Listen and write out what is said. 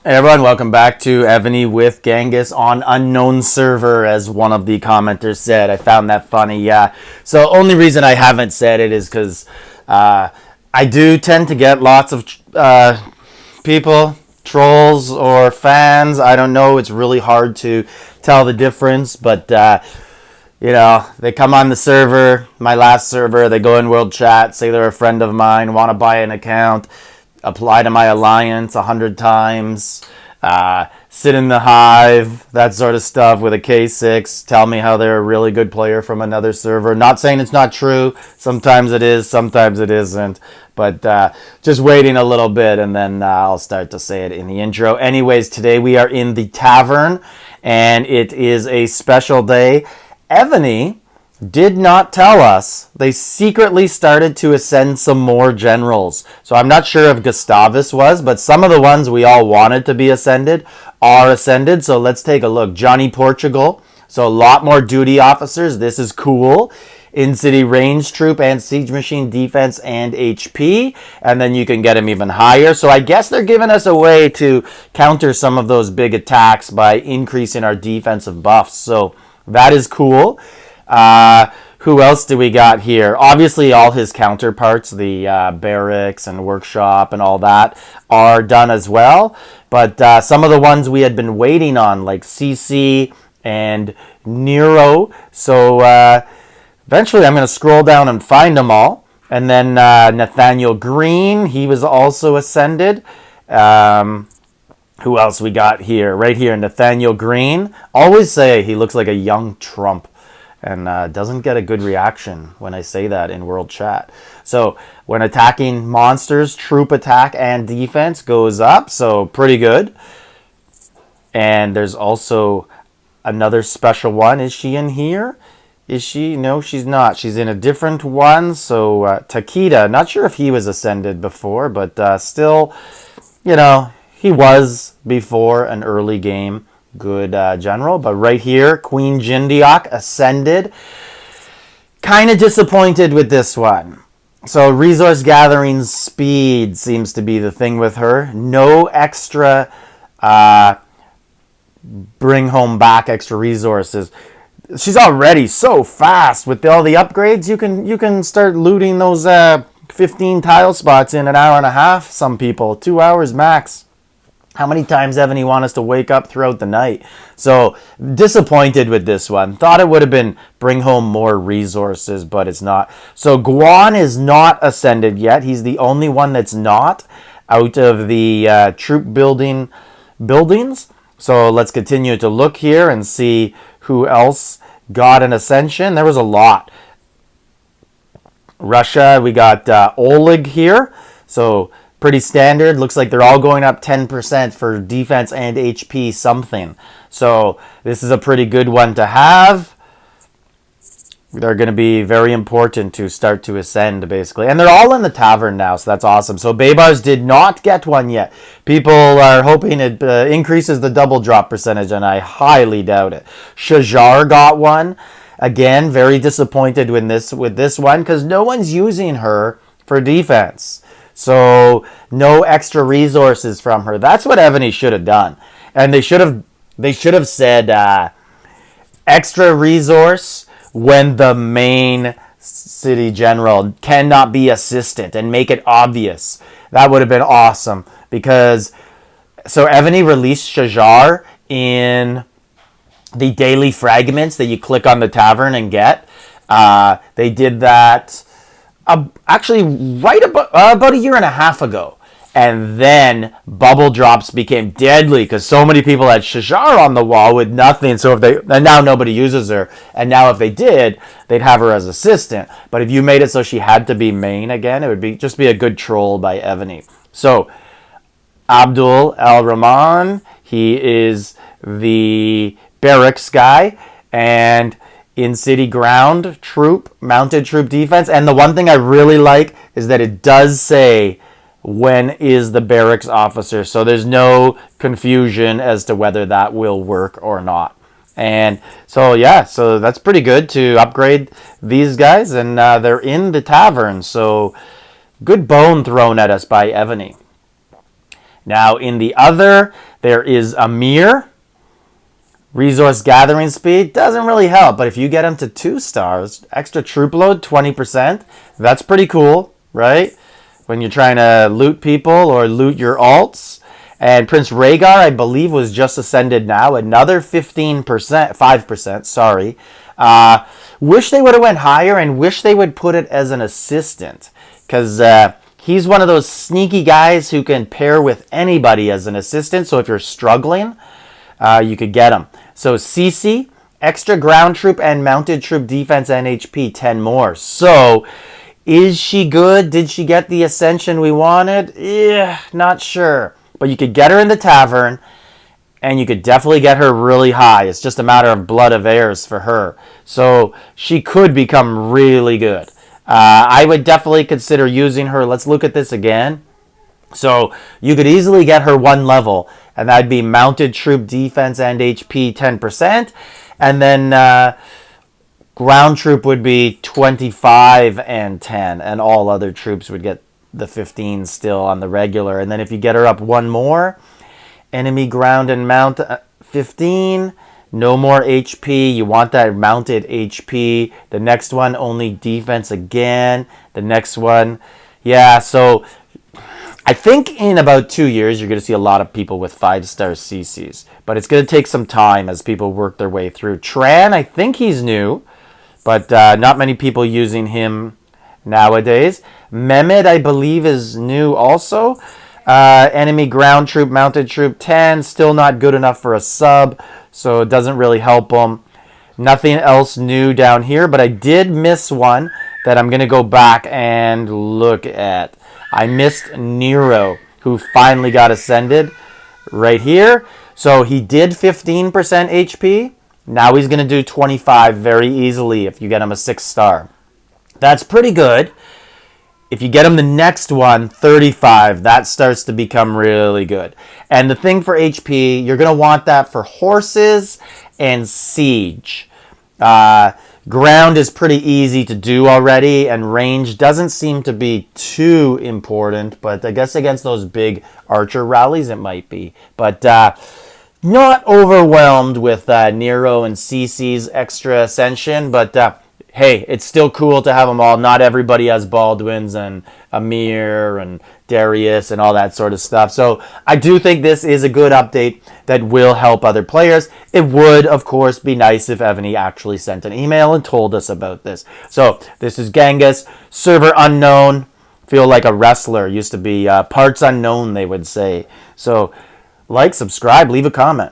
Hey everyone, welcome back to Evony with Genghis on unknown server, as one of the commenters said. I found that funny, yeah. So only reason I haven't said it is because I do tend to get lots of people, trolls or fans. I don't know, it's really hard to tell the difference, but they come on the server, my last server, they go in world chat, say they're a friend of mine, want to buy an account, apply to my alliance 100 times, sit in the hive, that sort of stuff with a K6, tell me how they're a really good player from another server. Not saying it's not true. Sometimes it is, sometimes it isn't. But just waiting a little bit, and then I'll start to say it in the intro. Anyways, today we are in the tavern, and it is a special day. Evony did not tell us they secretly started to ascend some more generals. So I'm not sure if Gustavus was, but some of the ones we all wanted to be ascended are ascended. So let's take a look. Johnny Portugal. So a lot more duty officers. This is cool. In-city range troop and siege machine defense and HP. And then you can get them even higher. So I guess they're giving us a way to counter some of those big attacks by increasing our defensive buffs. So that is cool. Who else do we got here? Obviously, all his counterparts, the barracks and workshop and all that, are done as well. But some of the ones we had been waiting on, like CC and Nero. So eventually I'm going to scroll down and find them all. And then Nathaniel Greene, he was also ascended. Who else we got here? Right here, Nathaniel Greene. Always say he looks like a young Trump. And doesn't get a good reaction when I say that in world chat. So when attacking monsters, troop attack and defense goes up. So pretty good. And there's also another special one. Is she in here? Is she? No, she's not. She's in a different one. So Takeda. Not sure if he was ascended before, but still, he was before an early game. Good general. But right here, Queen Jindiyak ascended. Kind of disappointed with this one. So resource gathering speed seems to be the thing with her. No extra bring home back extra resources. She's already so fast with all the upgrades. You can start looting those 15 tile spots in an hour and a half. Some people 2 hours max. How many times Evony want us to wake up throughout the night? So disappointed with this one. Thought it would have been bring home more resources, but it's not. So Guan is not ascended yet. He's the only one that's not out of the troop buildings. So let's continue to look here and see who else got an ascension. There was a lot. Russia, we got Oleg here. So pretty standard. Looks like they're all going up 10% for defense and HP something. So this is a pretty good one to have. They're going to be very important to start to ascend, basically. And they're all in the tavern now, so that's awesome. So Baybars did not get one yet. People are hoping it increases the double drop percentage, and I highly doubt it. Shajar got one. Again, very disappointed with this one, because no one's using her for defense. So no extra resources from her. That's what Evony should have done. And they should have said extra resource when the main city general cannot be assistant, and make it obvious. That would have been awesome, because so Evony released Shajar in the daily fragments that you click on the tavern and get. They did that actually right about a year and a half ago. And then bubble drops became deadly because so many people had Shajar on the wall with nothing. So and now nobody uses her. And now if they did, they'd have her as assistant. But if you made it so she had to be main again, it would just be a good troll by Evony. So Abdul Al Rahman, he is the barracks guy, and in city ground troop, mounted troop defense. And the one thing I really like is that it does say when is the barracks officer, so there's no confusion as to whether that will work or not. And so yeah, so that's pretty good to upgrade these guys, and they're in the tavern, so good bone thrown at us by Evony. Now in the other There is Amir. Resource gathering speed doesn't really help, but if you get him to 2 stars, extra troop load, 20%, that's pretty cool, right? When you're trying to loot people or loot your alts. And Prince Rhaegar, I believe, was just ascended now, another 5%, sorry. Wish they would have went higher and wish they would put it as an assistant, because he's one of those sneaky guys who can pair with anybody as an assistant, so if you're struggling, you could get him. So CC, extra ground troop and mounted troop defense and HP, 10 more. So is she good? Did she get the ascension we wanted? Yeah, not sure. But you could get her in the tavern, and you could definitely get her really high. It's just a matter of blood of heirs for her. So she could become really good. I would definitely consider using her. Let's look at this again. So you could easily get her 1 level, and that'd be mounted troop defense and HP 10%. And then ground troop would be 25 and 10, and all other troops would get the 15 still on the regular. And then if you get her up 1 more, enemy ground and mount 15, no more HP. You want that mounted HP. The next one, only defense again. The next one, yeah, so I think in about 2 years, you're going to see a lot of people with 5-star CCs. But it's going to take some time as people work their way through. Tran, I think he's new, but not many people using him nowadays. Mehmed, I believe, is new also. Enemy ground troop, mounted troop, 10. Still not good enough for a sub, so it doesn't really help them. Nothing else new down here, but I did miss one that I'm going to go back and look at. I missed Nero, who finally got ascended right here. So he did 15% HP. Now he's going to do 25 very easily if you get him a 6-star. That's pretty good. If you get him the next one, 35, that starts to become really good. And the thing for HP, you're going to want that for horses and siege. Ground is pretty easy to do already, and range doesn't seem to be too important, but I guess against those big archer rallies it might be. But not overwhelmed with Nero and CC's extra ascension, but hey, it's still cool to have them all. Not everybody has Baldwins and Amir and Darius and all that sort of stuff. So I do think this is a good update that will help other players. It would, of course, be nice if Evony actually sent an email and told us about this. So this is Genghis, server unknown. Feel like a wrestler. Used to be parts unknown, they would say. So like, subscribe, leave a comment.